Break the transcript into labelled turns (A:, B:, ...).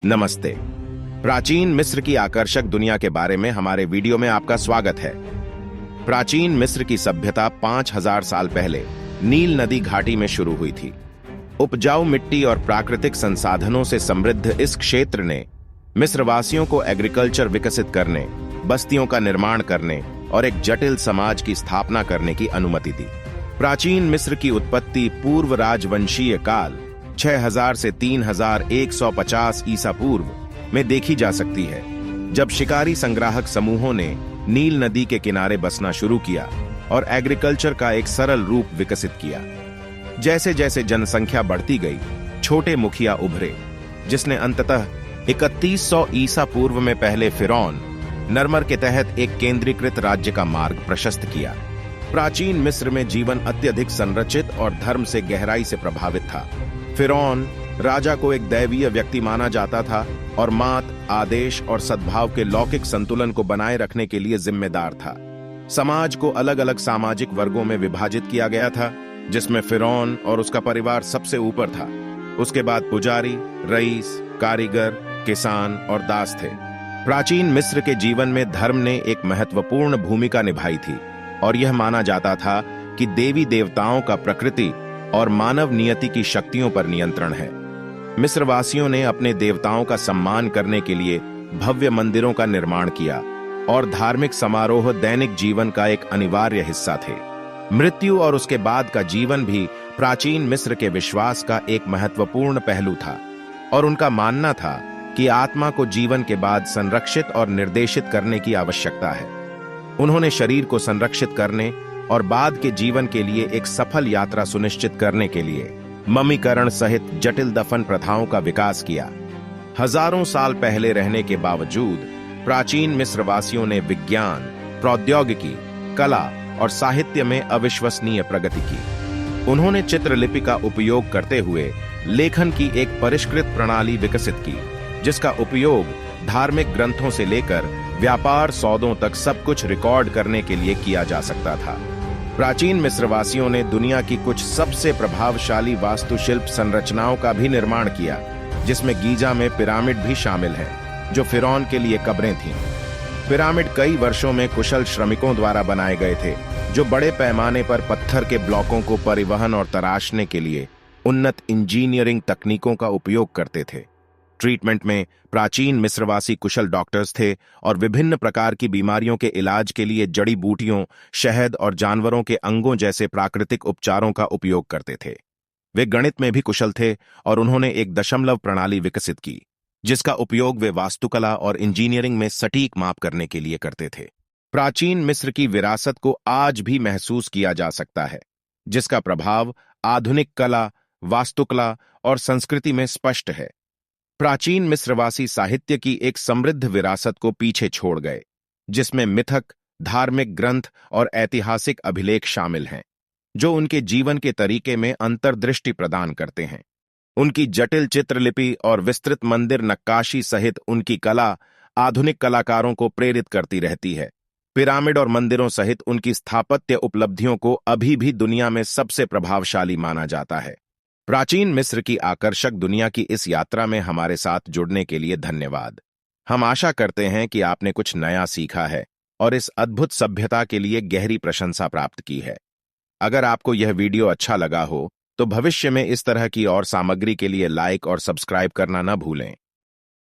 A: नमस्ते। प्राचीन मिस्र की आकर्षक दुनिया के बारे में हमारे वीडियो में आपका स्वागत है। प्राचीन मिस्र की सभ्यता 5000 साल पहले नील नदी घाटी में शुरू हुई थी। उपजाऊ मिट्टी और प्राकृतिक संसाधनों से समृद्ध इस क्षेत्र ने मिस्रवासियों को एग्रीकल्चर विकसित करने, बस्तियों का निर्माण करने और एक जटिल समाज की स्थापना करने की अनुमति दी। प्राचीन मिस्र की उत्पत्ति पूर्व राजवंशीय काल 6000 से 3150 ईसा पूर्व में देखी जा सकती है, जब शिकारी संग्राहक समूहों ने नील नदी के किनारे बसना शुरू किया और एग्रीकल्चर का एक सरल रूप विकसित किया। जैसे जैसे जनसंख्या बढ़ती गई, छोटे मुखिया उभरे, जिसने अंततः 3100 ईसा पूर्व में पहले फिरौन नरमर के तहत एक केंद्रीकृत राज्य का मार्ग प्रशस्त किया। प्राचीन मिस्र में जीवन अत्यधिक संरचित और धर्म से गहराई से प्रभावित था। फिरौन राजा को एक दैवीय व्यक्ति माना जाता था और मात, आदेश और सद्भाव के लौकिक संतुलन को बनाए रखने के लिए जिम्मेदार था। समाज को अलग अलग सामाजिक वर्गों में विभाजित किया गया था, जिसमें फिरौन और उसका परिवार सबसे ऊपर था। उसके बाद पुजारी, रईस, कारीगर, किसान और दास थे। प्राचीन मिस्र के जीवन में धर्म ने एक महत्वपूर्ण भूमिका निभाई थी और यह माना जाता था कि देवी देवताओं का प्रकृति और मानव नियति की शक्तियों पर नियंत्रण है। मिस्रवासियों ने अपने देवताओं का सम्मान करने के लिए भव्य मंदिरों का निर्माण किया और धार्मिक समारोह दैनिक जीवन का एक अनिवार्य हिस्सा थे। मृत्यु और उसके बाद का जीवन भी प्राचीन मिस्र के विश्वास का एक महत्वपूर्ण पहलू था और उनका मानना था कि आत्मा को जीवन के बाद संरक्षित और निर्देशित करने की आवश्यकता है। उन्होंने शरीर को संरक्षित करने और बाद के जीवन के लिए एक सफल यात्रा सुनिश्चित करने के लिए मम्मीकरण सहित जटिल दफन प्रथाओं का विकास किया। हजारों साल पहले रहने के बावजूद प्राचीन मिस्रवासियों ने विज्ञान, प्रौद्योगिकी, कला और साहित्य में अविश्वसनीय प्रगति की। उन्होंने चित्रलिपि का उपयोग करते हुए लेखन की एक परिष्कृत प्रणाली विकसित की, जिसका उपयोग धार्मिक ग्रंथों से लेकर व्यापार सौदों तक सब कुछ रिकॉर्ड करने के लिए किया जा सकता था। प्राचीन मिस्रवासियों ने दुनिया की कुछ सबसे प्रभावशाली वास्तुशिल्प संरचनाओं का भी निर्माण किया, जिसमें गीजा में पिरामिड भी शामिल है, जो फिरौन के लिए कब्रें थीं। पिरामिड कई वर्षों में कुशल श्रमिकों द्वारा बनाए गए थे, जो बड़े पैमाने पर पत्थर के ब्लॉकों को परिवहन और तराशने के लिए उन्नत इंजीनियरिंग तकनीकों का उपयोग करते थे। ट्रीटमेंट में प्राचीन मिस्रवासी कुशल डॉक्टर्स थे और विभिन्न प्रकार की बीमारियों के इलाज के लिए जड़ी बूटियों, शहद और जानवरों के अंगों जैसे प्राकृतिक उपचारों का उपयोग करते थे। वे गणित में भी कुशल थे और उन्होंने एक दशमलव प्रणाली विकसित की, जिसका उपयोग वे वास्तुकला और इंजीनियरिंग में सटीक माप करने के लिए करते थे। प्राचीन मिस्र की विरासत को आज भी महसूस किया जा सकता है, जिसका प्रभाव आधुनिक कला, वास्तुकला और संस्कृति में स्पष्ट है। प्राचीन मिस्रवासी साहित्य की एक समृद्ध विरासत को पीछे छोड़ गए, जिसमें मिथक, धार्मिक ग्रंथ और ऐतिहासिक अभिलेख शामिल हैं, जो उनके जीवन के तरीके में अंतर्दृष्टि प्रदान करते हैं। उनकी जटिल चित्रलिपि और विस्तृत मंदिर नक्काशी सहित उनकी कला आधुनिक कलाकारों को प्रेरित करती रहती है। पिरामिड और मंदिरों सहित उनकी स्थापत्य उपलब्धियों को अभी भी दुनिया में सबसे प्रभावशाली माना जाता है। प्राचीन मिस्र की आकर्षक दुनिया की इस यात्रा में हमारे साथ जुड़ने के लिए धन्यवाद। हम आशा करते हैं कि आपने कुछ नया सीखा है और इस अद्भुत सभ्यता के लिए गहरी प्रशंसा प्राप्त की है। अगर आपको यह वीडियो अच्छा लगा हो, तो भविष्य में इस तरह की और सामग्री के लिए लाइक और सब्सक्राइब करना न भूलें।